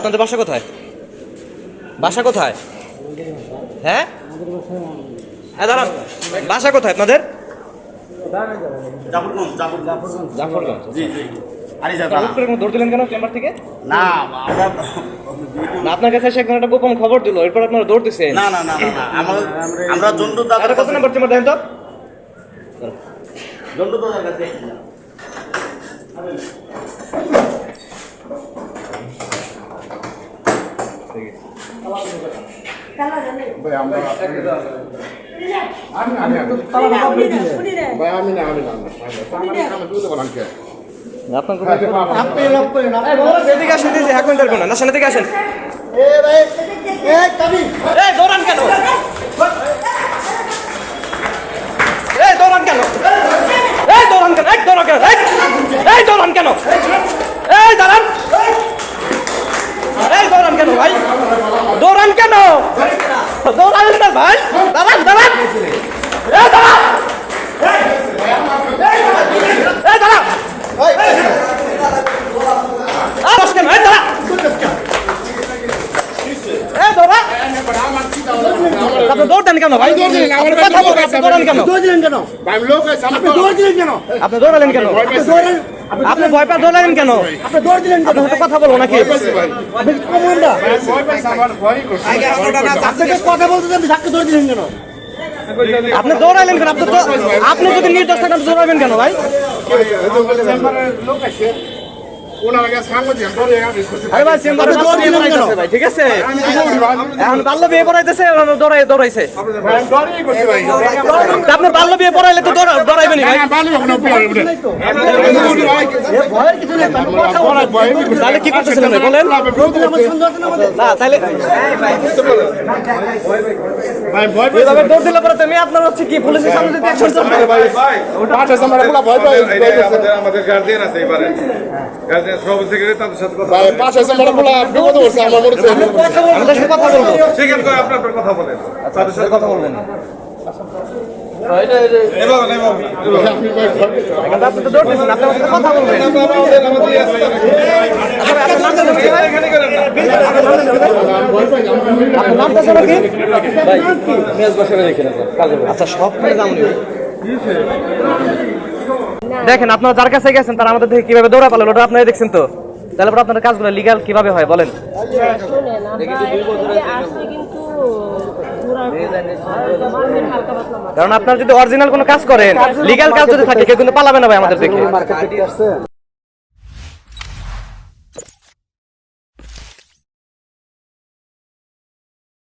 আপনাদের বাসা কোথায়? বাসা কোথায়? হ্যাঁ হ্যাঁ দাঁড়ান, বাসা কোথায় আপনাদের? জাফরগঞ্জ। দৌড় দিলেন কেন চেম্বার থেকে? না আপনার কাছে এসে একজন একটা গোপন খবর দিল, এরপর আপনারা দৌড় দিচ্ছেন। না না না না আমরা জন্টু দাদার কত নাম্বার চেম্বার দেখেন তো? জন্টু দাদার কাছে এদিকে আসেন, এক মিনিটের কোনো না, সামনে দিকে আসেন। দৌড়ান কেন? দৌড়ান কেন? দৌড়ান কেন? দৌড়ান কেন? দৌড়ান কেন? দাঁড়ান। দৌড়ান কেন ভাই? দৌড়ান কেন? দৌড়ান না ভাই, দাঁড়ান দাঁড়ান। দাঁড়ান দাঁড়ান। আপনি দৌড়ান কেন ভাই? কথা বলবেন, আপনি দৌড়ান কেন? আপনি দৌড়ালেন কেন? আপনি ভয় পা দৌড়ালেন কেন? আপনি দৌড় দিলেন কেন? কথা বলবো নাকি? কথা বলতে আপনি দৌড় দিলেন কেন? আপনি দৌড়ালেন কেন? আপনি যদি নির্দোষ থাকেন দৌড়াবেন কেন ভাই? ঠিক আছে, এখন বাল্য বিয়ে পড়াইতেছে, দৌড়াইছে। আপনি বাল্য বিয়ে পড়াইলে তো দৌড়াইবেন তাহলে কি করতেছিলেন বলেন? না তাহলে দৌড় দিলে পরে তুমি আপনার হচ্ছে কি পুলিশের সামনে যদি অ্যাকশন চলবে? আমাদের গার্জিয়ান আছে এবারে, গার্জিয়ান সব থেকে তাদের সাথে কথা আমাদের সাথে কথা বলবো। সেখানে আপনার কথা বলেন, তাদের সাথে কথা বলবেন। আপনি তো দৌড় দিচ্ছেন, আপনার সাথে কথা বলবেন। আচ্ছা সব দেখেন, আপনারা যার কাছে গেছেন তারা আমাদের থেকে কিভাবে দৌড়া পালেন ওটা আপনারা দেখছেন তো, তাহলে পরে আপনার কাজগুলো লিগ্যাল কিভাবে হয় বলেন? কারণ আপনার যদি অরিজিনাল কোনো কাজ করেন, লিগ্যাল কাজ যদি থাকে কেউ কিন্তু পালাবে না ভাই আমাদের দেখে।